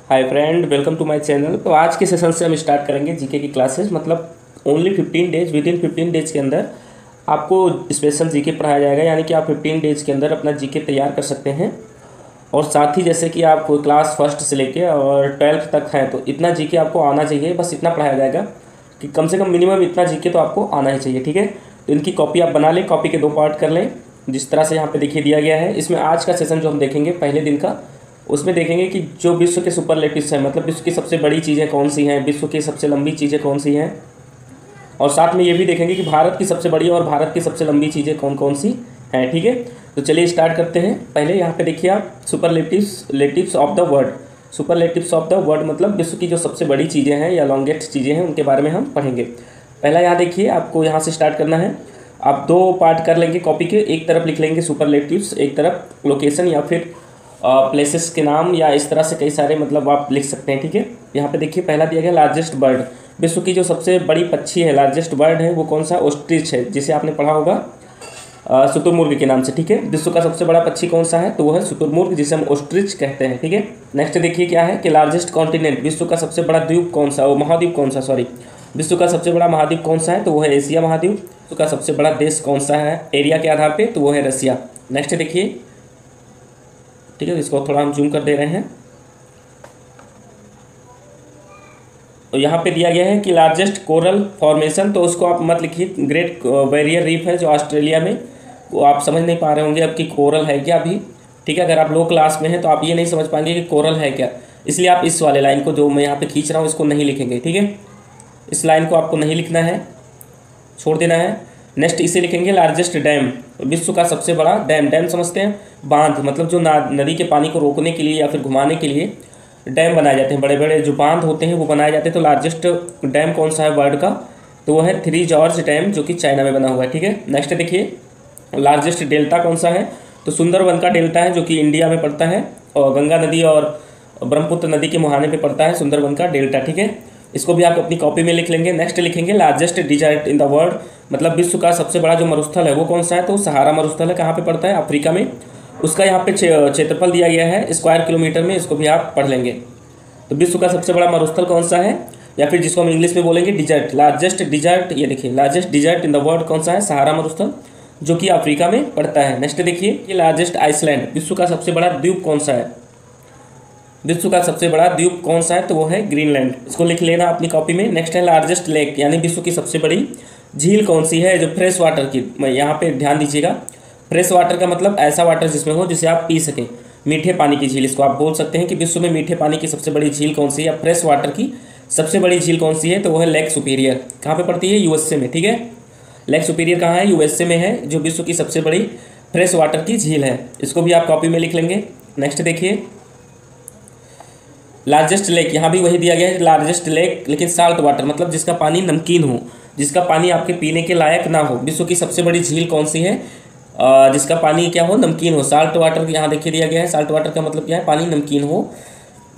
Hi friend, welcome to my channel. तो आज के सेशन से हम स्टार्ट करेंगे जीके की क्लासेस। मतलब only 15 days, with in 15 days के अंदर आपको स्पेशल जीके पढ़ाया जाएगा। यानी कि आप 15 डेज के अंदर अपना जीके तैयार कर सकते हैं। और साथ ही जैसे कि आप क्लास फर्स्ट से लेके और 12th तक हैं तो इतना जीके आपको आना चाहिए। बस इतना पढ़ाया जाएगा कि कम से कम मिनिमम इतना जीके तो आपको आना ही चाहिए, ठीक है। तो इनकी कॉपी आप बना लें, कॉपी के 2 पार्ट कर लें जिस तरह से यहाँ पे देखिए दिया गया है। इसमें आज का सेशन जो हम देखेंगे पहले दिन का, उसमें देखेंगे कि जो विश्व के सुपरलेटिव्स हैं, मतलब विश्व की सबसे बड़ी चीज़ें कौन सी हैं, विश्व की सबसे लंबी चीज़ें कौन सी हैं। और साथ में ये भी देखेंगे कि भारत की सबसे बड़ी और भारत की सबसे लंबी चीज़ें कौन कौन सी हैं, ठीक है। तो चलिए स्टार्ट करते हैं। पहले यहाँ पे देखिए आप superlatives of the world. Superlatives of the world मतलब विश्व की जो सबसे बड़ी चीज़ें हैं या लॉन्गेस्ट चीज़ें हैं उनके बारे में हम पढ़ेंगे। पहला यहाँ देखिए, आपको यहाँ से स्टार्ट करना है। आप 2 पार्ट कर लेंगे कॉपी के। एक तरफ लिख लेंगे सुपरलेटिव्स, एक तरफ लोकेशन या फिर प्लेसेस के नाम, या इस तरह से कई सारे मतलब आप लिख सकते हैं, ठीक है। यहाँ पे देखिए पहला दिया गया लार्जेस्ट बर्ड। विश्व की जो सबसे बड़ी पक्षी है, लार्जेस्ट बर्ड है, वो कौन सा? ऑस्ट्रिच है, जिसे आपने पढ़ा होगा शुतुरमुर्ग के नाम से, ठीक है। विश्व का सबसे बड़ा पक्षी कौन सा है? तो वो है शुतुरमुर्ग, जिसे हम ऑस्ट्रिच कहते हैं, ठीक है। नेक्स्ट देखिए क्या है कि लार्जेस्ट कॉन्टिनेंट, विश्व का सबसे बड़ा द्वीप कौन सा, वो महाद्वीप कौन सा, सॉरी, विश्व का सबसे बड़ा महाद्वीप कौन सा है? तो वो है एशिया महाद्वीप। विश्व का सबसे बड़ा देश कौन सा है एरिया के आधार पे? तो वो है रसिया। नेक्स्ट देखिए, ठीक है, इसको थोड़ा हम जूम कर दे रहे हैं। तो यहाँ पे दिया गया है कि लार्जेस्ट कोरल फॉर्मेशन, तो उसको आप मत लिखिए, ग्रेट बैरियर रीफ है जो ऑस्ट्रेलिया में, वो आप समझ नहीं पा रहे होंगे अब कि कोरल है क्या अभी, ठीक है। अगर आप लो क्लास में हैं तो आप ये नहीं समझ पाएंगे कि कोरल है क्या, इसलिए आप इस वाले लाइन को जो मैं यहाँ पे खींच रहा हूँ इसको नहीं लिखेंगे, ठीक है। इस लाइन को आपको नहीं लिखना है, छोड़ देना है। नेक्स्ट इसे लिखेंगे लार्जेस्ट डैम, विश्व का सबसे बड़ा डैम। डैम समझते हैं, बांध, मतलब जो नदी के पानी को रोकने के लिए या फिर घुमाने के लिए डैम बनाए जाते हैं, बड़े बड़े जो बांध होते हैं वो बनाए जाते हैं। तो लार्जेस्ट डैम कौन सा है वर्ल्ड का? तो वो है 3 जॉर्ज डैम, जो कि चाइना में बना हुआ है, ठीक है। नेक्स्ट देखिए लार्जेस्ट डेल्टा कौन सा है? तो सुंदरवन का डेल्टा है, जो कि इंडिया में पड़ता है, और गंगा नदी और ब्रह्मपुत्र नदी के मुहाने पे पड़ता है सुंदरवन का डेल्टा, ठीक है। इसको भी आप अपनी कॉपी में लिख लेंगे। नेक्स्ट लिखेंगे largest desert in the world, मतलब विश्व का सबसे बड़ा जो मरुस्थल है वो कौन सा है? तो सहारा मरुस्थल है। कहाँ पे पड़ता है? अफ्रीका में। उसका यहाँ पे क्षेत्रफल दिया गया है स्क्वायर किलोमीटर में, इसको भी आप पढ़ लेंगे। तो विश्व का सबसे बड़ा मरुस्थल कौन सा है, या फिर जिसको हम इंग्लिश में बोलेंगे डिजर्ट, लार्जेस्ट डिजर्ट, ये देखिए largest desert in the world कौन सा है? सहारा मरुस्थल, जो कि अफ्रीका में पड़ता है। नेक्स्ट देखिए ये लार्जेस्ट आइसलैंड, विश्व का सबसे बड़ा द्वीप कौन सा है? विश्व का सबसे बड़ा द्वीप कौन सा है? तो वो है ग्रीनलैंड, इसको लिख लेना अपनी कॉपी में। नेक्स्ट है लार्जेस्ट लेक, यानी विश्व की सबसे बड़ी झील कौन सी है जो फ्रेश वाटर की? मैं यहाँ पे ध्यान दीजिएगा, फ्रेश वाटर का मतलब ऐसा वाटर जिसमें हो जिसे आप पी सकें, मीठे पानी की झील, इसको आप बोल सकते हैं कि विश्व में मीठे पानी की सबसे बड़ी झील कौन सी है, या फ्रेश वाटर की सबसे बड़ी झील कौन सी है? तो वो है लेक सुपीरियर। कहाँ पे पड़ती है? यूएसए में, ठीक है। लेक सुपीरियर कहाँ है? यूएसए में है, जो विश्व की सबसे बड़ी फ्रेश वाटर की झील है। इसको भी आप कॉपी में लिख लेंगे। नेक्स्ट देखिए लार्जेस्ट लेक, यहाँ भी वही दिया गया है लार्जेस्ट लेक, लेकिन साल्ट वाटर, मतलब जिसका पानी नमकीन हो, जिसका पानी आपके पीने के लायक ना हो। विश्व की सबसे बड़ी झील कौन सी है? जिसका पानी क्या हो? नमकीन हो, साल्ट वाटर। यहाँ देखिए दिया गया है, साल्ट वाटर का मतलब क्या है? पानी नमकीन हो,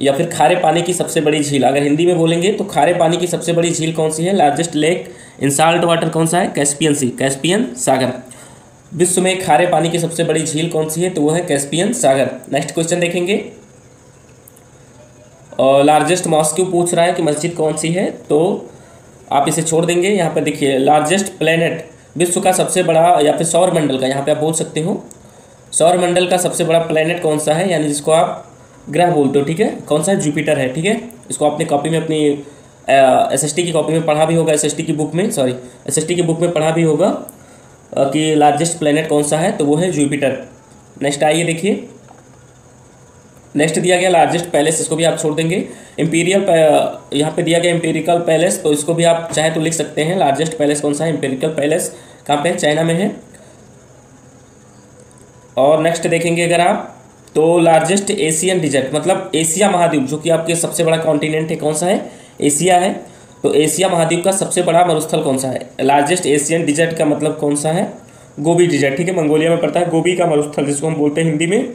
या फिर खारे पानी की सबसे बड़ी झील। अगर हिंदी में बोलेंगे तो खारे पानी की सबसे बड़ी झील कौन सी है? Largest lake in salt water कौन सा है? कैस्पियन सी, कैस्पियन सागर। विश्व में खारे पानी की सबसे बड़ी झील कौन सी है? तो वो है कैस्पियन सागर। नेक्स्ट क्वेश्चन देखेंगे, और लार्जेस्ट मॉस्क्यू पूछ रहा है कि मस्जिद कौन सी है, तो आप इसे छोड़ देंगे। यहाँ पर देखिए लार्जेस्ट प्लेनेट, विश्व का सबसे बड़ा, या फिर सौर मंडल का, यहाँ पे आप बोल सकते हो सौर मंडल का सबसे बड़ा प्लेनेट कौन सा है, यानी जिसको आप ग्रह बोलते हो, ठीक है। कौन सा है? जुपिटर है, ठीक है। इसको अपनी कॉपी में, अपनी एसएसटी की कॉपी में पढ़ा भी होगा, एसएसटी की बुक में पढ़ा भी होगा कि लार्जेस्ट प्लेनेट कौन सा है, तो वो है जुपिटर। नेक्स्ट आइए देखिए, नेक्स्ट दिया गया लार्जेस्ट पैलेस, इसको भी आप छोड़ देंगे। इंपीरियल, यहाँ पे दिया गया इंपेरिकल पैलेस, तो इसको भी आप चाहे तो लिख सकते हैं। लार्जेस्ट पैलेस कौन सा है? Empirical palace. कहाँ पे है? चाइना में है। और नेक्स्ट देखेंगे अगर आप, तो लार्जेस्ट एशियन डिजर्ट, मतलब एशिया महाद्वीप, जो कि आपके सबसे बड़ा कॉन्टिनेंट है, कौन सा है? एशिया है। तो एशिया महाद्वीप का सबसे बड़ा मरुस्थल कौन सा है? लार्जेस्ट एशियन डिजर्ट का मतलब कौन सा है? गोबी डिजर्ट, ठीक है, मंगोलिया में पड़ता है। गोबी का मरुस्थल, जिसको हम बोलते हैं हिंदी में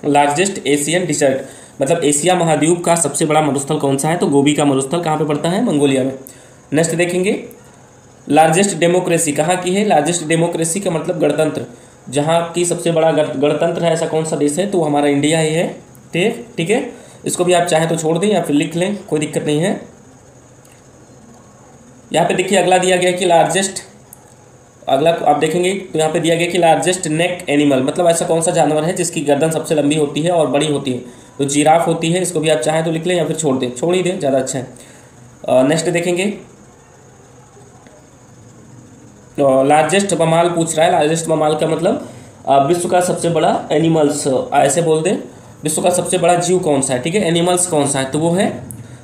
लार्जेस्ट एशियन डिजर्ट, मतलब एशिया महाद्वीप का सबसे बड़ा मरुस्थल कौन सा है? तो गोबी का मरुस्थल कहाँ पे पड़ता है? मंगोलिया में। नेक्स्ट देखेंगे लार्जेस्ट डेमोक्रेसी कहाँ की है? लार्जेस्ट डेमोक्रेसी का मतलब गणतंत्र, जहाँ की सबसे बड़ा गणतंत्र है, ऐसा कौन सा देश है? तो हमारा इंडिया ही है, ठीक है। इसको भी आप चाहें तो छोड़ दें या फिर लिख लें, कोई दिक्कत नहीं है। यहाँ पे देखिए अगला दिया गया कि लार्जेस्ट, अगला आप देखेंगे तो यहाँ पे दिया गया कि लार्जेस्ट नेक एनिमल, मतलब ऐसा कौन सा जानवर है जिसकी गर्दन सबसे लंबी होती है और बड़ी होती है, तो जिराफ होती है। इसको भी आप चाहें तो लिख लें या फिर छोड़ दें, छोड़ ही दें, ज़्यादा अच्छा है। नेक्स्ट देखेंगे, लार्जेस्ट ममाल पूछ रहा है। लार्जेस्ट ममाल का मतलब विश्व का सबसे बड़ा एनिमल्स, ऐसे बोल दें विश्व का सबसे बड़ा जीव कौन सा है, ठीक है। एनिमल्स कौन सा है, तो वो है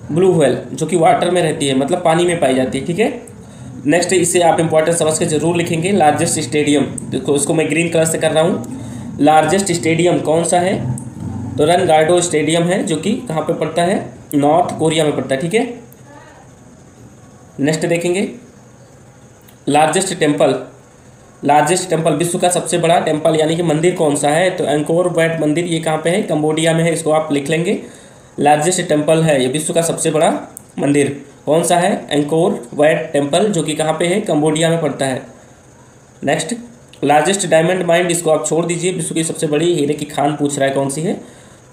ब्लू व्हेल, जो कि वाटर में रहती है, मतलब पानी में पाई जाती है, ठीक है। नेक्स्ट इसे आप इंपॉर्टेंट समझ के जरूर लिखेंगे। लार्जेस्ट स्टेडियम, देखो इसको मैं ग्रीन कलर से कर रहा हूँ। लार्जेस्ट स्टेडियम कौन सा है, तो रनगार्डो स्टेडियम है, जो कि कहाँ पे पड़ता है, नॉर्थ कोरिया में पड़ता है, ठीक है। नेक्स्ट देखेंगे, लार्जेस्ट टेम्पल, लार्जेस्ट टेम्पल विश्व का सबसे बड़ा टेम्पल यानी कि मंदिर कौन सा है, तो एंकोर वैट मंदिर, ये कहाँ पे है, कंबोडिया में है, इसको आप लिख लेंगे। लार्जेस्ट टेम्पल है ये विश्व का सबसे बड़ा मंदिर कौन सा है, एंकोर वैट टेम्पल, जो कि कहाँ पे है, कंबोडिया में पड़ता है। नेक्स्ट लार्जेस्ट डायमंड माइंड, इसको आप छोड़ दीजिए, विश्व की सबसे बड़ी हीरे की खान पूछ रहा है कौन सी है,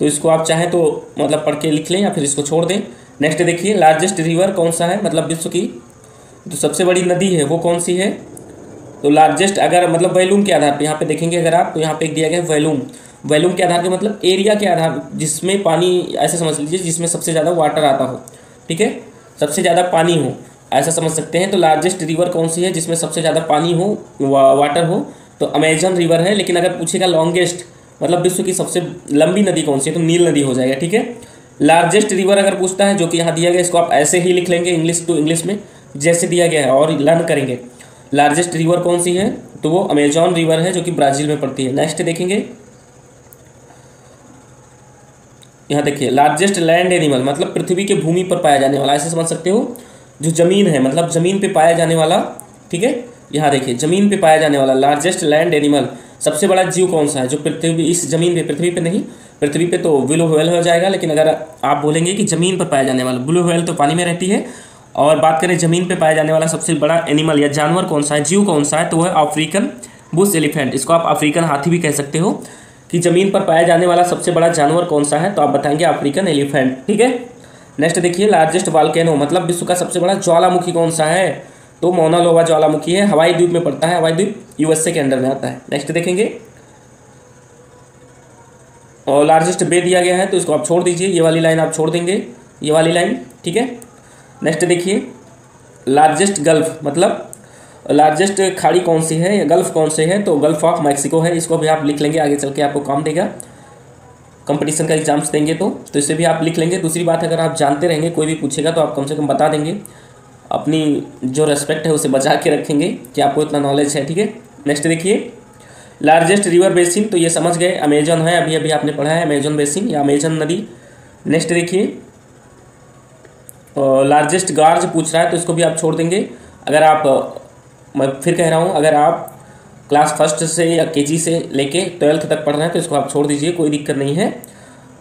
तो इसको आप चाहें तो मतलब पढ़ के लिख लें या फिर इसको छोड़ दें। नेक्स्ट देखिए, लार्जेस्ट रिवर कौन सा है, मतलब विश्व की जो सबसे बड़ी नदी है वो कौन सी है, तो लार्जेस्ट अगर मतलब वॉल्यूम के आधार पे यहाँ पे देखेंगे अगर आप, तो यहाँ पे दिया गया है वॉल्यूम, वॉल्यूम के आधार पे मतलब एरिया के आधार, जिसमें पानी, ऐसे समझ लीजिए जिसमें सबसे ज़्यादा वाटर आता हो, ठीक है, सबसे ज़्यादा पानी हो, ऐसा समझ सकते हैं। तो लार्जेस्ट रिवर कौन सी है जिसमें सबसे ज़्यादा पानी हो, वाटर हो, तो अमेजन रिवर है। लेकिन अगर पूछेगा लॉन्गेस्ट मतलब विश्व की सबसे लंबी नदी कौन सी है, तो नील नदी हो जाएगा, ठीक है। लार्जेस्ट रिवर अगर पूछता है, जो कि यहाँ दिया गया, इसको आप ऐसे ही लिख लेंगे इंग्लिश टू इंग्लिश में जैसे दिया गया है और लर्न करेंगे। लार्जेस्ट रिवर कौन सी है, तो वो अमेजॉन रिवर है, जो कि ब्राज़ील में पड़ती है। नेक्स्ट देखेंगे, यहाँ देखिए लार्जेस्ट लैंड एनिमल मतलब पृथ्वी के भूमि पर पाया जाने वाला, ऐसे समझ सकते हो, जो ज़मीन है मतलब ज़मीन पे पाया जाने वाला, ठीक है। यहाँ देखिए ज़मीन पे पाया जाने वाला लार्जेस्ट लैंड एनिमल, सबसे बड़ा जीव कौन सा है जो पृथ्वी, इस ज़मीन पे, पृथ्वी पे नहीं, पृथ्वी पे तो ब्लू व्हेल हो जाएगा। लेकिन अगर आप बोलेंगे कि ज़मीन पर पाया जाने वाला, ब्लू व्हेल तो पानी में रहती है, और बात करें ज़मीन पे पाया जाने वाला सबसे बड़ा एनिमल या जानवर कौन सा है, जीव कौन सा है, तो वह है अफ्रीकन बुश एलिफेंट। इसको आप अफ्रीकन हाथी भी कह सकते हो, कि ज़मीन पर पाया जाने वाला सबसे बड़ा जानवर कौन सा है, तो आप बताएंगे अफ्रीकन एलिफेंट, ठीक है। नेक्स्ट देखिए, लार्जेस्ट वॉल्केनो मतलब विश्व का सबसे बड़ा ज्वालामुखी कौन सा है, तो मौना लोवा ज्वालामुखी है, हवाई द्वीप में पड़ता है, हवाई द्वीप यूएसए के अंडर में आता है। नेक्स्ट देखेंगे, और लार्जेस्ट बे दिया गया है, तो इसको आप छोड़ दीजिए, ये वाली लाइन आप छोड़ देंगे, ये वाली लाइन, ठीक है। नेक्स्ट देखिए, लार्जेस्ट गल्फ मतलब लार्जेस्ट खाड़ी कौन सी है या गल्फ कौन से है, तो गल्फ ऑफ मैक्सिको है, इसको भी आप लिख लेंगे, आगे चल के आपको काम देगा, कंपटीशन का एग्जाम्स देंगे तो इसे भी आप लिख लेंगे। दूसरी बात, अगर आप जानते रहेंगे, कोई भी पूछेगा तो आप कम से कम बता देंगे, अपनी जो रेस्पेक्ट है उसे बचा के रखेंगे कि आपको इतना नॉलेज है, ठीक है। नेक्स्ट देखिए, लार्जेस्ट रिवर बेसिन, तो ये समझ गए अमेजन है, अभी अभी आपने पढ़ा है अमेजन बेसिन या अमेजन नदी। नेक्स्ट देखिए, लार्जेस्ट गार्ज पूछ रहा है, तो इसको भी आप छोड़ देंगे। अगर आप, मैं फिर कह रहा हूँ, अगर आप क्लास फर्स्ट से या केजी से लेके 12th तक पढ़ रहे हैं तो इसको आप छोड़ दीजिए, कोई दिक्कत नहीं है।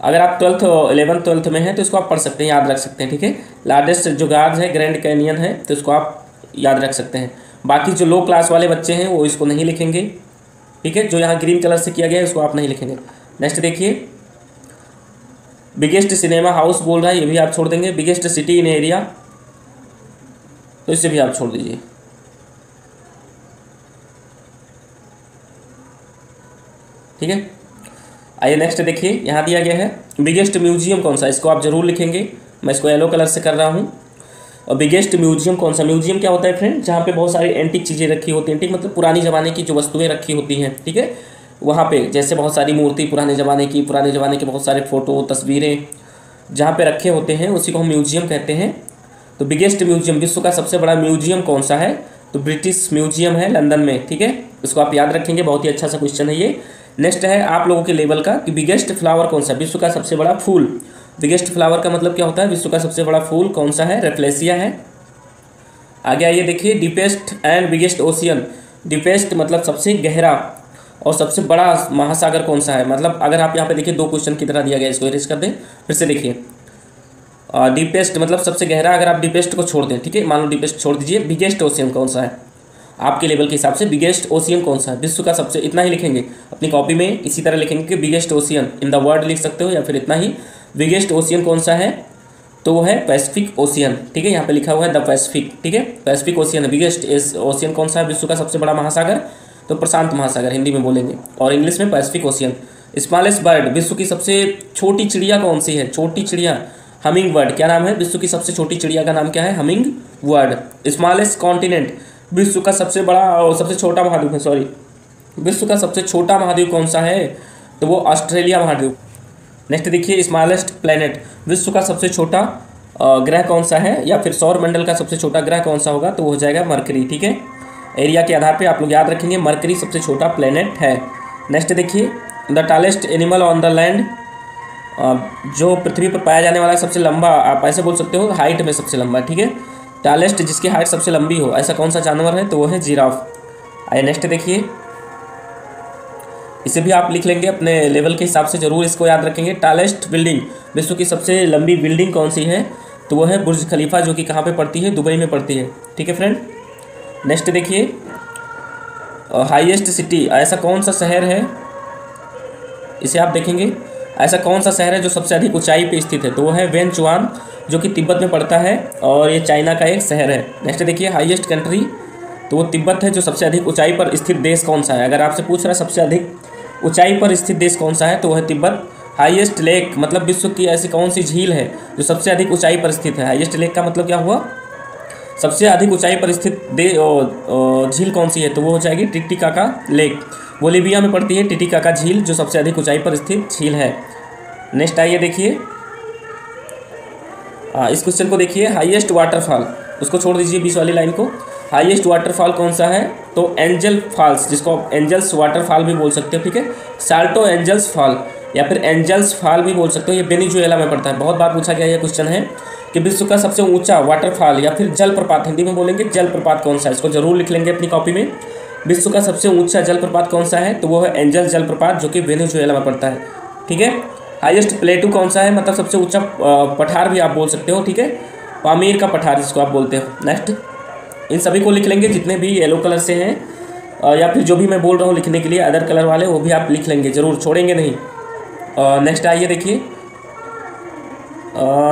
अगर आप 11th में हैं तो इसको आप पढ़ सकते हैं, याद रख सकते हैं, ठीक है। लार्जेस्ट जो गार्ज है ग्रैंड कैनियन है, तो इसको आप याद रख सकते हैं। बाकी जो लो क्लास वाले बच्चे हैं वो इसको नहीं लिखेंगे, ठीक है, जो यहाँ ग्रीन कलर से किया गया है इसको आप नहीं लिखेंगे। नेक्स्ट देखिए, बिगेस्ट सिनेमा हाउस बोल रहा है, ये भी आप छोड़ देंगे। बिगेस्ट सिटी इन एरिया, तो इसे भी आप छोड़ दीजिए, ठीक है। आइए नेक्स्ट देखिए, यहाँ दिया गया है बिगेस्ट म्यूजियम कौन सा, इसको आप जरूर लिखेंगे, मैं इसको येलो कलर से कर रहा हूँ। और बिगेस्ट म्यूजियम कौन सा, म्यूजियम क्या होता है फ्रेंड, जहाँ पे बहुत सारी एंटिक चीज़ें रखी होती हैं, एंटिक मतलब पुरानी ज़माने की जो वस्तुएं रखी होती हैं, ठीक है। वहाँ पे जैसे बहुत सारी मूर्ति पुराने ज़माने के बहुत सारे फ़ोटो तस्वीरें जहाँ पे रखे होते हैं उसी को हम म्यूजियम कहते हैं। तो बिगेस्ट म्यूजियम, विश्व का सबसे बड़ा म्यूजियम कौन सा है, तो ब्रिटिश म्यूजियम है लंदन में, ठीक है। इसको आप याद रखेंगे, बहुत ही अच्छा सा क्वेश्चन है ये। नेक्स्ट है आप लोगों के लेवल का कि बिगेस्ट फ्लावर कौन सा, विश्व का सबसे बड़ा फूल। बिगेस्ट फ्लावर का मतलब क्या होता है, विश्व का सबसे बड़ा फूल कौन सा है, रेफ्लेसिया है। आगे आइए देखिए, deepest and biggest ocean, deepest मतलब सबसे गहरा और सबसे बड़ा महासागर कौन सा है, मतलब अगर आप यहाँ पे देखिए 2 क्वेश्चन की तरह दिया गया, इसको इरेज कर दें, फिर से देखिए। डीपेस्ट मतलब सबसे गहरा, अगर आप डीपेस्ट को छोड़ दें, ठीक है, मान लो डीपेस्ट छोड़ दीजिए, बिगेस्ट ओशियन कौन सा है आपके लेवल के हिसाब से, बिगेस्ट ओशियन कौन सा है विश्व का सबसे, इतना ही लिखेंगे अपनी कॉपी में, इसी तरह लिखेंगे कि biggest ocean in the world लिख सकते हो या फिर इतना ही बिगेस्ट ओशियन कौन सा है, तो वो है पैसिफिक ओशियन। ठीक है, यहाँ पे लिखा हुआ है द पैसिफिक। ठीक है, पैसिफिक ओशियन। बिगेस्ट ओशियन कौन सा है, विश्व का सबसे बड़ा महासागर, तो प्रशांत महासागर हिंदी में बोलेंगे, और इंग्लिश में पैसिफिक ओशियन। स्मॉलेस्ट बर्ड, विश्व की सबसे छोटी चिड़िया कौन सी है, छोटी चिड़िया हमिंग बर्ड। क्या नाम है, विश्व की सबसे छोटी चिड़िया का नाम क्या है, हमिंग बर्ड। स्मॉलेस्ट कॉन्टिनेंट, विश्व का सबसे बड़ा और सबसे छोटा महाद्वीप है, सॉरी, विश्व का सबसे छोटा महाद्वीप कौन सा है, तो वो ऑस्ट्रेलिया महाद्वीप। नेक्स्ट देखिए, स्मॉलेस्ट प्लेनेट, विश्व का सबसे छोटा ग्रह कौन सा है, या फिर सौर मंडल का सबसे छोटा ग्रह कौन सा होगा, तो वो हो जाएगा मरकरी। ठीक है, एरिया के आधार पे आप लोग याद रखेंगे, मरकरी सबसे छोटा प्लेनेट है। नेक्स्ट देखिए, the tallest animal on the land, जो पृथ्वी पर पाया जाने वाला सबसे लंबा, आप ऐसे बोल सकते हो हाइट में सबसे लंबा। ठीक है, टॉलेस्ट जिसकी हाइट सबसे लंबी हो, ऐसा कौन सा जानवर है, तो वो है जिराफ। आइए नेक्स्ट देखिए, इसे भी आप लिख लेंगे अपने लेवल के हिसाब से, जरूर इसको याद रखेंगे। टॉलेस्ट बिल्डिंग, विश्व की सबसे लंबी बिल्डिंग कौन सी है, तो वो है बुर्ज खलीफा, जो कि कहाँ पे पड़ती है, दुबई में पड़ती है। ठीक है फ्रेंड, नेक्स्ट देखिए, हाईएस्ट सिटी, ऐसा कौन सा शहर है, इसे आप देखेंगे, ऐसा कौन सा शहर है जो सबसे अधिक ऊंचाई पे स्थित है, तो वो है वेनचुआन, जो कि तिब्बत में पड़ता है, और ये चाइना का एक शहर है। नेक्स्ट देखिए, हाईएस्ट कंट्री, तो वो तिब्बत है। जो सबसे अधिक ऊंचाई पर स्थित देश कौन सा है, अगर आपसे पूछ रहा है सबसे अधिक ऊंचाई पर स्थित देश कौन सा है, तो वो है तिब्बत। हाईएस्ट लेक, मतलब विश्व की ऐसी कौन सी झील है जो सबसे अधिक ऊंचाई पर स्थित है। हाईएस्ट लेक का मतलब क्या हुआ, सबसे अधिक ऊंचाई पर स्थित झील कौन सी है, तो वो हो जाएगी टिटिकाका लेक, बोलिविया में पड़ती है टिटिकाका झील, जो सबसे अधिक ऊंचाई पर स्थित झील है। नेक्स्ट आइए देखिए, इस क्वेश्चन को देखिए, हाईएस्ट वाटरफॉल, उसको छोड़ दीजिए बीच वाली लाइन को। हाईएस्ट वाटरफॉल कौन सा है, तो एंजल फॉल्स, जिसको आप एंजल्स वाटरफॉल भी बोल सकते हो। ठीक है, साल्टो एंजल्स फॉल या फिर एंजल्स फॉल भी बोल सकते हो, ये वेनेजुएला में पड़ता है। बहुत बार पूछा गया ये क्वेश्चन है कि विश्व का सबसे ऊंचा वाटरफॉल या फिर जलप्रपात, हिंदी में बोलेंगे जलप्रपात कौन सा है, इसको जरूर लिख लेंगे अपनी कॉपी में। विश्व का सबसे ऊंचा जलप्रपात कौन सा है, तो वो है एंजल जलप्रपात, जो कि वेनेजुएला में पड़ता है। ठीक है, हाईएस्ट प्लेटू कौन सा है, मतलब सबसे ऊंचा पठार भी आप बोल सकते हो। ठीक है, पामीर का पठार जिसको आप बोलते हो। नेक्स्ट, इन सभी को लिख लेंगे जितने भी येलो कलर से हैं, या फिर जो भी मैं बोल रहा हूँ लिखने के लिए अदर कलर वाले, वो भी आप लिख लेंगे, जरूर छोड़ेंगे नहीं। नेक्स्ट आइए देखिए,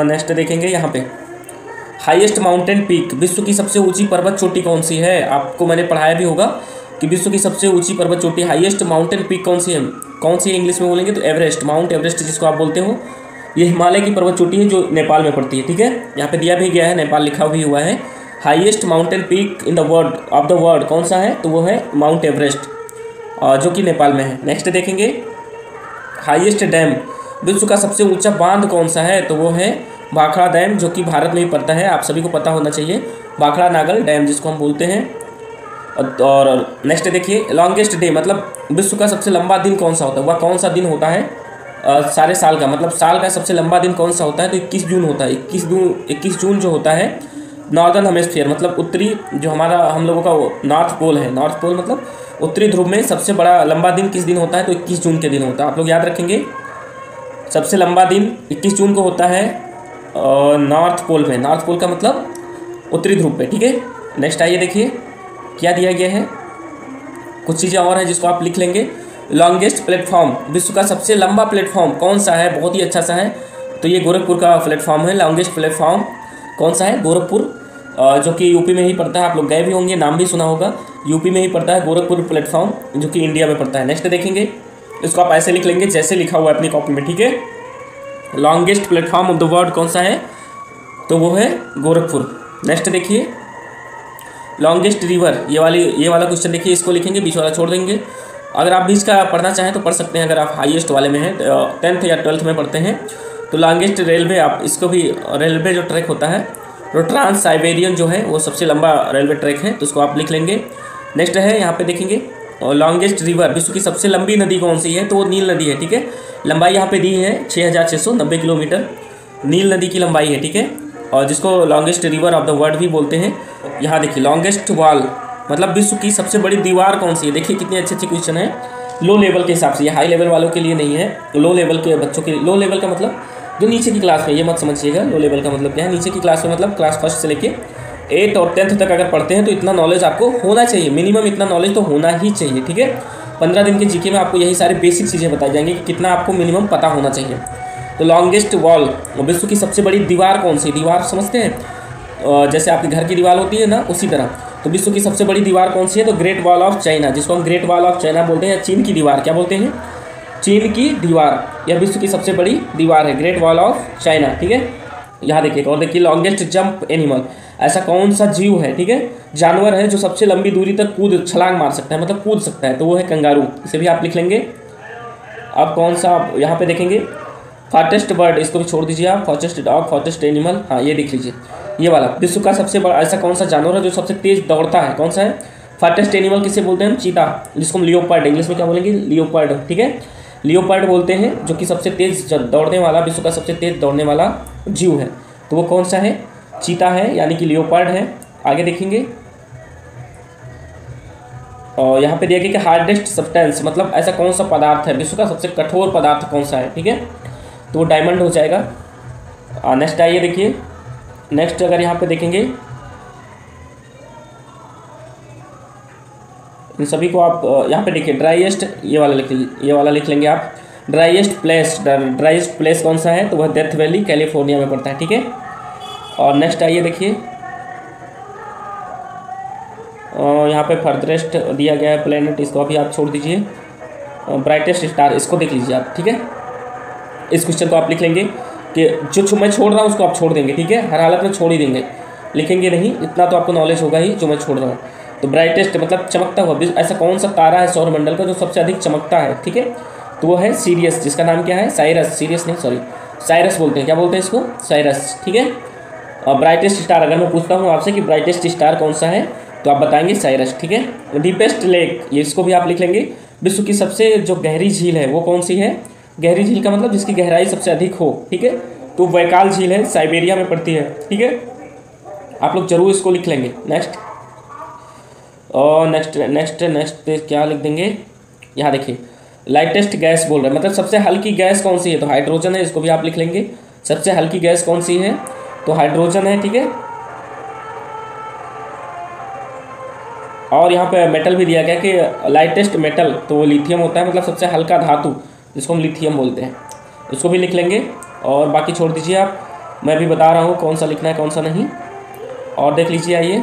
नेक्स्ट देखेंगे यहाँ पे, हाईएस्ट माउंटेन पीक, विश्व की सबसे ऊंची पर्वत चोटी कौन सी है। आपको मैंने पढ़ाया भी होगा कि विश्व की सबसे ऊंची पर्वत चोटी, हाईएस्ट माउंटेन पीक कौन सी है, कौन सी है इंग्लिश में बोलेंगे, तो एवरेस्ट, माउंट एवरेस्ट जिसको आप बोलते हो। ये हिमालय की पर्वत चोटी है जो नेपाल में पड़ती है। ठीक है, यहाँ पे दिया भी गया है, नेपाल लिखा भी हुआ है। Highest mountain peak in the world of the world कौन सा है, तो वो है माउंट एवरेस्ट, जो कि नेपाल में है। नेक्स्ट देखेंगे, हाईएस्ट डैम, विश्व का सबसे ऊंचा बांध कौन सा है, तो वो है भाखड़ा डैम, जो कि भारत में ही पड़ता है, आप सभी को पता होना चाहिए, भाखड़ा नागल डैम जिसको हम बोलते हैं। और नेक्स्ट देखिए, लॉन्गेस्ट डे, मतलब विश्व का सबसे लंबा दिन कौन सा होता है, वह कौन सा दिन होता है सारे साल का, मतलब साल का सबसे लंबा दिन कौन सा होता है, तो 21 जून होता है। 21 जून जो होता है नॉर्दर्न हेमिस्फीयर, मतलब उत्तरी, जो हमारा हम लोगों का नॉर्थ पोल है, नॉर्थ पोल मतलब उत्तरी ध्रुव में सबसे बड़ा लंबा दिन किस दिन होता है, तो 21 जून के दिन होता है। आप लोग याद रखेंगे, सबसे लंबा दिन 21 जून को होता है नॉर्थ पोल में, नॉर्थ पोल का मतलब उत्तरी ध्रुव पे। ठीक है, नेक्स्ट आइए देखिए क्या दिया गया है, कुछ चीज़ें और हैं जिसको आप लिख लेंगे। लॉन्गेस्ट प्लेटफॉर्म, विश्व का सबसे लंबा प्लेटफॉर्म कौन सा है, बहुत ही अच्छा सा है, तो ये गोरखपुर का प्लेटफॉर्म है। लॉन्गेस्ट प्लेटफॉर्म कौन सा है, गोरखपुर, जो कि यूपी में ही पड़ता है, आप लोग गए भी होंगे, नाम भी सुना होगा, यूपी में ही पड़ता है गोरखपुर प्लेटफॉर्म, जो कि इंडिया में पड़ता है। नेक्स्ट देखेंगे, इसको आप ऐसे लिख लेंगे जैसे लिखा हुआ है अपनी कॉपी में। ठीक है, longest platform of the world कौन सा है, तो वो है गोरखपुर। नेक्स्ट देखिए, लॉन्गेस्ट रिवर, ये वाला क्वेश्चन देखिए, इसको लिखेंगे, बीच वाला छोड़ देंगे। अगर आप बीच का पढ़ना चाहें तो पढ़ सकते हैं, अगर आप हाईएस्ट वाले में हैं, 10th या 12th में पढ़ते हैं, तो लॉन्गेस्ट रेलवे, आप इसको भी, रेलवे जो ट्रैक होता है, तो ट्रांस साइबेरियन जो है वो सबसे लंबा रेलवे ट्रैक है, तो उसको आप लिख लेंगे। नेक्स्ट है यहाँ पे देखेंगे, और लॉन्गेस्ट रिवर, विश्व की सबसे लंबी नदी कौन सी है, तो वो नील नदी है। ठीक है, लंबाई यहाँ पे दी है 6690 किलोमीटर, नील नदी की लंबाई है। ठीक है, और जिसको longest river of the world भी बोलते हैं। यहाँ देखिए, लॉन्गेस्ट वॉल, मतलब विश्व की सबसे बड़ी दीवार कौन सी है। देखिए कितने अच्छे अच्छे क्वेश्चन है लो लेवल के हिसाब से, ये हाई लेवल वालों के लिए नहीं है, लो लेवल के बच्चों के। लो लेवल का मतलब जो नीचे की क्लास में, ये मत समझिएगा लो लेवल का मतलब क्या है, नीचे की क्लास में मतलब क्लास 1 से लेके 8 और 10th तक अगर पढ़ते हैं तो इतना नॉलेज आपको होना चाहिए, मिनिमम इतना नॉलेज तो होना ही चाहिए। ठीक है, 15 दिन के जीके में आपको यही सारी बेसिक चीज़ें बताई जाएंगी कि कितना आपको मिनिमम पता होना चाहिए। तो लॉन्गेस्ट वॉल, विश्व की सबसे बड़ी दीवार कौन सी, दीवार समझते हैं जैसे आपके घर की दीवार होती है ना, उसी तरह। तो विश्व की सबसे बड़ी दीवार कौन सी है, तो ग्रेट वॉल ऑफ चाइना, जिसको हम ग्रेट वॉल ऑफ चाइना बोलते हैं, या चीन की दीवार क्या बोलते हैं, चीन की दीवार, यह विश्व की सबसे बड़ी दीवार है, ग्रेट वॉल ऑफ चाइना। ठीक है, यहाँ देखिए और देखिए लॉन्गेस्ट जंप एनिमल, ऐसा कौन सा जीव है, ठीक है, जानवर है जो सबसे लंबी दूरी तक छलांग मार सकता है, मतलब कूद सकता है, तो वो है कंगारू। इसे भी आप लिख लेंगे। अब कौन सा आप यहाँ पे देखेंगे, फास्टेस्ट बर्ड, इसको भी छोड़ दीजिए आप, फास्टेस्ट डॉग, फास्टेस्ट एनिमल, हाँ ये देख लीजिए, ये वाला विश्व का सबसे बड़ा ऐसा कौन सा जानवर है जो सबसे तेज दौड़ता है, कौन सा है, फास्टेस्ट एनिमल किसे बोलते हैं, चीता, जिसको हम लियोपार्ड, इंग्लिश में क्या बोलेंगे, लियोपार्ड। ठीक है, लियोपार्ड बोलते हैं, जो कि सबसे तेज दौड़ने वाला, विश्व का सबसे तेज दौड़ने वाला जीव है, तो वो कौन सा है, चीता है, यानी कि लियोपार्ड है। आगे देखेंगे और यहाँ पे देखिए कि हार्डेस्ट सब्सटेंस, मतलब ऐसा कौन सा पदार्थ है, विश्व का सबसे कठोर पदार्थ कौन सा है, ठीक है, तो वो डायमंड हो जाएगा। नेक्स्ट आइए देखिए, नेक्स्ट अगर यहाँ पे देखेंगे इन सभी को आप यहाँ पे देखिए ड्राइएस्ट, ये वाला लिख लेंगे आप, ड्राइएस्ट प्लेस कौन सा है, तो वह डेथ वैली कैलिफोर्निया में पड़ता है। ठीक है, और नेक्स्ट आइए देखिए यहाँ पे फर्दरेस्ट दिया गया है प्लेनेट, इसको अभी आप छोड़ दीजिए। ब्राइटेस्ट स्टार, इसको देख लीजिए आप। ठीक है, इस क्वेश्चन को आप लिख लेंगे कि जो मैं छोड़ रहा हूँ उसको आप छोड़ देंगे। ठीक है, हर हालत में छोड़ ही देंगे, लिखेंगे नहीं, इतना तो आपको नॉलेज होगा ही जो मैं छोड़ रहा हूँ। तो ब्राइटेस्ट मतलब चमकता हुआ, ऐसा कौन सा तारा है सौरमंडल का जो सबसे अधिक चमकता है, ठीक है, तो वो है सीरियस, जिसका नाम क्या है, साइरस, सीरियस नहीं सॉरी साइरस बोलते हैं, क्या बोलते हैं इसको, साइरस। ठीक है, और ब्राइटेस्ट स्टार अगर मैं पूछता हूँ आपसे कि ब्राइटेस्ट स्टार कौन सा है, तो आप बताएंगे साइरस। ठीक है, डीपेस्ट लेक, ये इसको भी आप लिख लेंगे, विश्व की सबसे जो गहरी झील है वो कौन सी है, गहरी झील का मतलब जिसकी गहराई सबसे अधिक हो। ठीक है, तो बैकाल झील है, साइबेरिया में पड़ती है। ठीक है, आप लोग जरूर इसको लिख लेंगे। नेक्स्ट और नेक्स्ट क्या लिख देंगे, यहाँ देखिए लाइटेस्ट गैस बोल रहे हैं, मतलब सबसे हल्की गैस कौन सी है, तो हाइड्रोजन है, इसको भी आप लिख लेंगे। सबसे हल्की गैस कौन सी है, तो हाइड्रोजन है। ठीक है, और यहाँ पे मेटल भी दिया गया कि लाइटेस्ट मेटल, तो वो लिथियम होता है, मतलब सबसे हल्का धातु जिसको हम लिथियम बोलते हैं, इसको भी लिख लेंगे। और बाकी छोड़ दीजिए आप, मैं भी बता रहा हूँ कौन सा लिखना है कौन सा नहीं। और देख लीजिए, आइए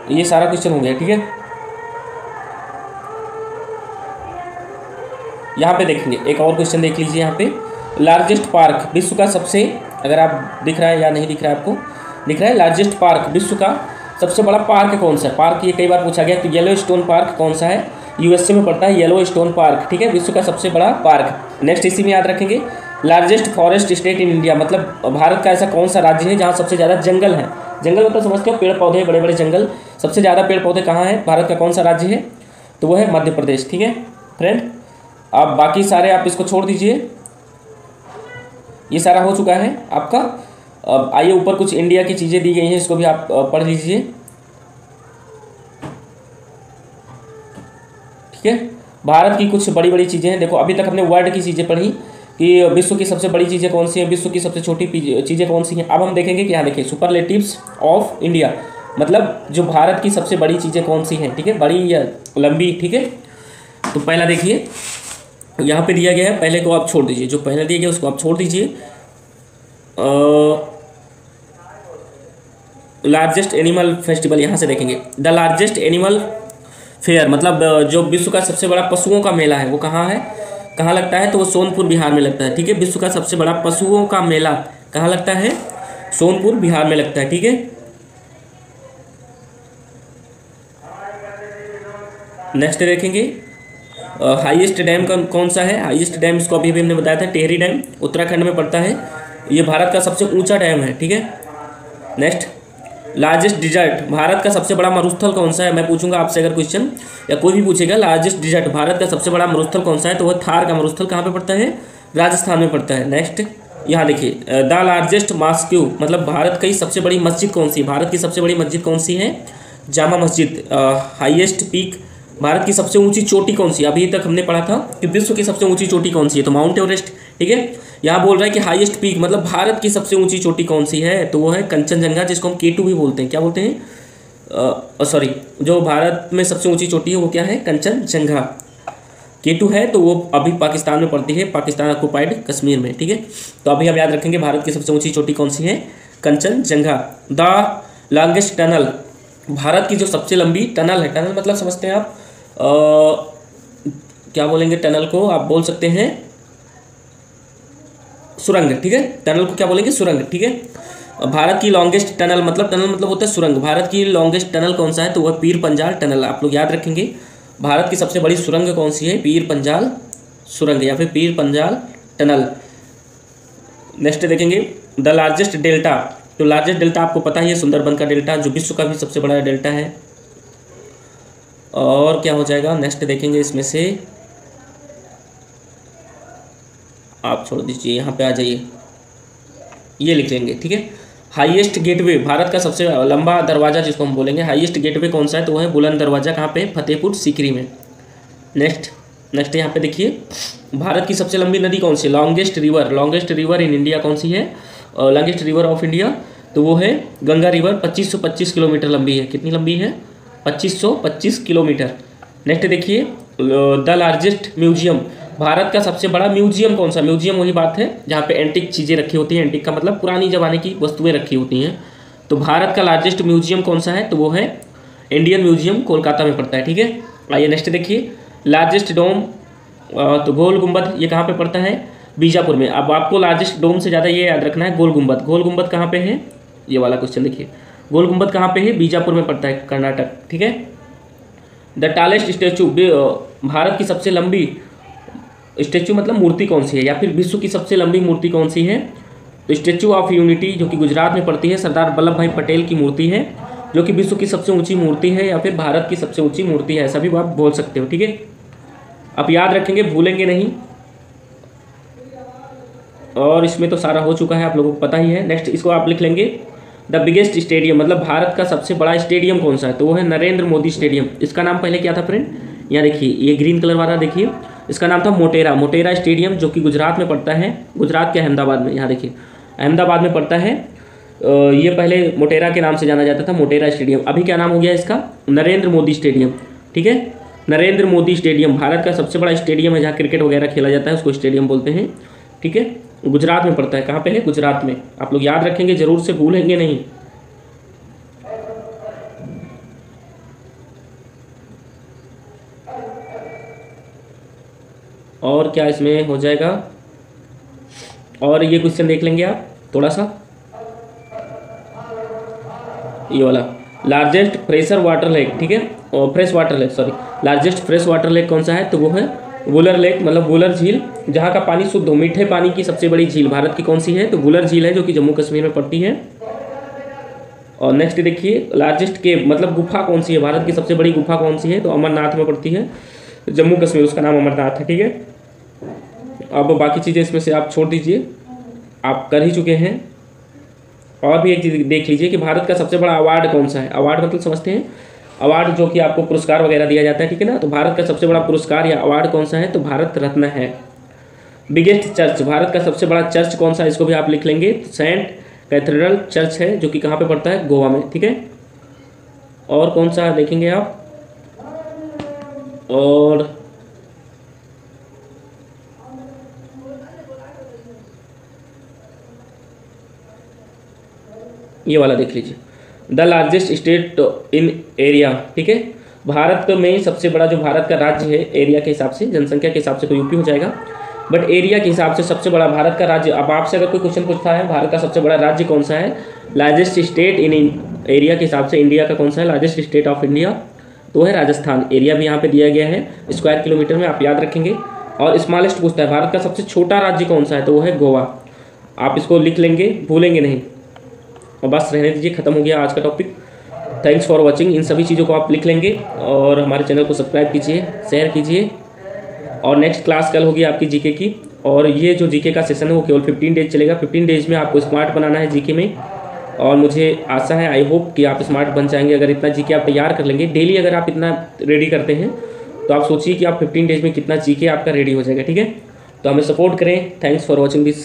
ये सारा क्वेश्चन हो गया। ठीक है, यहाँ पे देखेंगे एक और क्वेश्चन देख लीजिए, यहाँ पे लार्जेस्ट पार्क, विश्व का सबसे, अगर आप दिख रहा है या नहीं दिख रहा है आपको, दिख रहा है लार्जेस्ट पार्क, विश्व का सबसे बड़ा पार्क कौन सा है, पार्क ये कई बार पूछा गया, तो येलो स्टोन पार्क कौन सा है, यूएसए में पड़ता है येलो स्टोन पार्क। ठीक है, विश्व का सबसे बड़ा पार्क। नेक्स्ट इसी में याद रखेंगे, largest forest state in India, मतलब भारत का ऐसा कौन सा राज्य है जहाँ सबसे ज़्यादा जंगल है, जंगल मतलब समझते हो पेड़ पौधे, बड़े बड़े जंगल, सबसे ज़्यादा पेड़ पौधे कहाँ हैं, भारत का कौन सा राज्य है, तो वो है मध्य प्रदेश। ठीक है फ्रेंड, आप बाकी सारे आप इसको छोड़ दीजिए, ये सारा हो चुका है आपका। अब आइए ऊपर कुछ इंडिया की चीज़ें दी गई हैं, इसको भी आप पढ़ लीजिए। ठीक है, भारत की कुछ बड़ी बड़ी चीज़ें हैं। देखो अभी तक हमने वर्ल्ड की चीज़ें पढ़ी कि विश्व की सबसे बड़ी चीज़ें कौन सी हैं, विश्व की सबसे छोटी चीज़ें कौन सी हैं। अब हम देखेंगे कि यहाँ देखिए सुपरलेटिव्स ऑफ इंडिया, मतलब जो भारत की सबसे बड़ी चीज़ें कौन सी हैं। ठीक है, बड़ी या लंबी। ठीक है, तो पहला देखिए यहाँ पे दिया गया है, पहले को आप छोड़ दीजिए, जो पहले दिया गया उसको आप छोड़ दीजिए। लार्जेस्ट एनिमल फेस्टिवल, यहाँ से देखेंगे द लार्जेस्ट एनिमल फेयर, मतलब जो विश्व का सबसे बड़ा पशुओं का मेला है वो कहाँ है, कहाँ लगता है, तो वो सोनपुर बिहार में लगता है। ठीक है, विश्व का सबसे बड़ा पशुओं का मेला कहाँ लगता है, सोनपुर बिहार में लगता है। ठीक है, नेक्स्ट देखेंगे हाईएस्ट डैम का कौन सा है, हाईएस्ट डैम इसको अभी हमने बताया था, टिहरी डैम उत्तराखंड में पड़ता है, ये भारत का सबसे ऊंचा डैम है। ठीक है, नेक्स्ट लार्जेस्ट डिजर्ट, भारत का सबसे बड़ा मरुस्थल कौन सा है, मैं पूछूंगा आपसे अगर क्वेश्चन या कोई भी पूछेगा, लार्जेस्ट डिजर्ट भारत का सबसे बड़ा मरुस्थल कौन सा है, तो वह थार का मरुस्थल कहाँ पे पड़ता है, राजस्थान में पड़ता है। नेक्स्ट यहाँ देखिए द लार्जेस्ट मॉस्क्यू, मतलब भारत की सबसे बड़ी मस्जिद कौन सी है, भारत की सबसे बड़ी मस्जिद कौन सी है, जामा मस्जिद। हाईएस्ट पीक, भारत की सबसे ऊंची चोटी कौन सी, अभी तक हमने पढ़ा था कि विश्व की सबसे ऊंची चोटी कौन सी है, तो माउंट एवरेस्ट। ठीक है, यहाँ बोल रहा है कि हाईएस्ट पीक मतलब भारत की सबसे ऊंची चोटी कौन सी है, तो वो है कंचनजंगा, जिसको हम K2 भी बोलते हैं, क्या बोलते हैं, सॉरी, जो भारत में सबसे ऊंची चोटी है वो क्या है? कंचनजंगा। K2 है तो वो अभी पाकिस्तान में पड़ती है, पाकिस्तान ऑक्युपाइड कश्मीर में, ठीक है। तो अभी हम याद रखेंगे भारत की सबसे ऊंची चोटी कौन सी है? Kanchenjunga. The longest tunnel, Bharat की जो सबसे लंबी टनल है, टनल मतलब समझते हैं आप, क्या बोलेंगे टनल को? आप बोल सकते हैं सुरंग, ठीक है। टनल को क्या बोलेंगे? सुरंग, ठीक है। भारत की लॉन्गेस्ट टनल मतलब, टनल मतलब होता है सुरंग। भारत की लॉन्गेस्ट टनल कौन सा है? तो वह पीर पंजाल टनल। आप लोग याद रखेंगे भारत की सबसे बड़ी सुरंग कौन सी है? पीर पंजाल सुरंग या फिर पीर पंजाल टनल। नेक्स्ट देखेंगे द लार्जेस्ट डेल्टा। तो लार्जेस्ट डेल्टा आपको पता ही है, सुंदरबन का डेल्टा, जो विश्व का भी सबसे बड़ा डेल्टा है। और क्या हो जाएगा? नेक्स्ट देखेंगे इसमें से, आप छोड़ दीजिए, यहाँ पे आ जाइए, ये लिख लेंगे, ठीक है। हाईएस्ट गेटवे, भारत का सबसे लंबा दरवाज़ा जिसको हम बोलेंगे हाईएस्ट गेटवे कौन सा है? तो वो है बुलंद दरवाज़ा। कहाँ पे? फतेहपुर सीकरी में। नेक्स्ट यहाँ पे देखिए, भारत की सबसे लंबी नदी कौन सी? लॉन्गेस्ट रिवर इन इंडिया कौन सी है? लॉन्गेस्ट रिवर ऑफ इंडिया, तो वो है गंगा रिवर। 2525 किलोमीटर लंबी है। कितनी लंबी है? 2525 किलोमीटर। नेक्स्ट देखिए, द लार्जेस्ट म्यूजियम, भारत का सबसे बड़ा म्यूजियम कौन सा? म्यूजियम वही बात है जहाँ पे एंटिक चीज़ें रखी होती हैं। एंटिक का मतलब पुरानी ज़माने की वस्तुएं रखी होती हैं। तो भारत का लार्जेस्ट म्यूजियम कौन सा है? तो वो है इंडियन म्यूजियम, कोलकाता में पड़ता है, ठीक है। आइए नेक्स्ट देखिए, लार्जेस्ट डोम, तो गोल गुंबद, ये कहाँ पे पड़ता है? बीजापुर में। अब आपको लार्जेस्ट डोम से ज़्यादा ये याद रखना है, गोल गुंबद। गोल गुंबद कहाँ पे है? ये वाला क्वेश्चन देखिए, गोल गुंबद कहाँ पे है? बीजापुर में पड़ता है, कर्नाटक, ठीक है। द टालेस्ट स्टैचू, भारत की सबसे लंबी स्टैचू मतलब मूर्ति कौन सी है, या फिर विश्व की सबसे लंबी मूर्ति कौन सी है? तो स्टैचू ऑफ यूनिटी, जो कि गुजरात में पड़ती है, सरदार वल्लभ भाई पटेल की मूर्ति है, जो कि विश्व की सबसे ऊंची मूर्ति है, या फिर भारत की सबसे ऊंची मूर्ति है, ऐसा भी आप बोल सकते हो, ठीक है। आप याद रखेंगे, भूलेंगे नहीं। और इसमें तो सारा हो चुका है, आप लोगों को पता ही है। नेक्स्ट इसको आप लिख लेंगे, द बिगेस्ट स्टेडियम, मतलब भारत का सबसे बड़ा स्टेडियम कौन सा है? तो वो है नरेंद्र मोदी स्टेडियम। इसका नाम पहले क्या था फ्रेंड? यहाँ देखिए, ये ग्रीन कलर वाला देखिए, इसका नाम था मोटेरा स्टेडियम, जो कि गुजरात में पड़ता है, गुजरात के अहमदाबाद में। यहाँ देखिए, अहमदाबाद में पड़ता है। ये पहले मोटेरा के नाम से जाना जाता था, मोटेरा स्टेडियम। अभी क्या नाम हो गया इसका? नरेंद्र मोदी स्टेडियम, ठीक है। नरेंद्र मोदी स्टेडियम भारत का सबसे बड़ा स्टेडियम है, जहाँ क्रिकेट वगैरह खेला जाता है, उसको स्टेडियम बोलते हैं, ठीक है। गुजरात में पड़ता है। कहाँ पे है? गुजरात में। आप लोग याद रखेंगे, जरूर से भूलेंगे नहीं। और क्या इसमें हो जाएगा? और ये क्वेश्चन देख लेंगे आप थोड़ा सा, ये वाला, लार्जेस्ट फ्रेशर वाटर लेक, ठीक है, और fresh water lake, sorry, largest fresh water lake कौन सा है? तो वो है वुलर लेक, मतलब वुलर झील, जहाँ का पानी शुद्ध हो। मीठे पानी की सबसे बड़ी झील भारत की कौन सी है? तो वुलर झील है, जो कि जम्मू कश्मीर में पड़ती है। और नेक्स्ट देखिए, लार्जेस्ट केव मतलब गुफा कौन सी है? भारत की सबसे बड़ी गुफा कौन सी है? तो अमरनाथ में पड़ती है, जम्मू कश्मीर, उसका नाम अमरनाथ है, ठीक है। अब बाकी चीज़ें इसमें से आप छोड़ दीजिए, आप कर ही चुके हैं। और भी एक चीज़ देख लीजिए कि भारत का सबसे बड़ा अवार्ड कौन सा है? अवार्ड मतलब समझते हैं, अवार्ड जो कि आपको पुरस्कार वगैरह दिया जाता है, ठीक है ना। तो भारत का सबसे बड़ा पुरस्कार या अवार्ड कौन सा है? तो भारत रत्न है। बिगेस्ट चर्च, भारत का सबसे बड़ा चर्च कौन सा है? इसको भी आप लिख लेंगे, सेंट कैथेड्रल चर्च है, जो कि कहाँ पे पड़ता है? गोवा में, ठीक है। और कौन सा देखेंगे आप? और ये वाला देख लीजिए, the largest state in area, ठीक है। भारत में सबसे बड़ा जो भारत का राज्य है, एरिया के हिसाब से, जनसंख्या के हिसाब से तो यूपी हो जाएगा, बट एरिया के हिसाब से सबसे बड़ा भारत का राज्य। अब आपसे अगर कोई क्वेश्चन पूछता है भारत का सबसे बड़ा राज्य कौन सा है, लार्जेस्ट स्टेट इन एरिया के हिसाब से इंडिया का कौन सा है, लार्जेस्ट स्टेट ऑफ इंडिया, तो है राजस्थान। एरिया भी यहाँ पे दिया गया है स्क्वायर किलोमीटर में, आप याद रखेंगे। और स्मॉलेस्ट पूछता है भारत का सबसे छोटा राज्य कौन सा है, तो वो है गोवा। आप इसको लिख लेंगे, भूलेंगे नहीं। और बस रहने दीजिए, खत्म हो गया आज का टॉपिक। Thanks for watching. इन सभी चीज़ों को आप लिख लेंगे और हमारे चैनल को सब्सक्राइब कीजिए, शेयर कीजिए। और नेक्स्ट क्लास कल होगी आपकी जीके की, और ये जो जीके का सेशन है वो केवल 15 डेज चलेगा। 15 डेज में आपको स्मार्ट बनाना है जीके में, और मुझे आशा है, आई होप कि आप स्मार्ट बन जाएंगे। अगर इतना जीके आप तैयार कर लेंगे डेली, अगर आप इतना रेडी करते हैं, तो आप सोचिए कि आप 15 डेज में कितना जीके आपका रेडी हो जाएगा, ठीक है। तो हमें सपोर्ट करें। Thanks for watching this.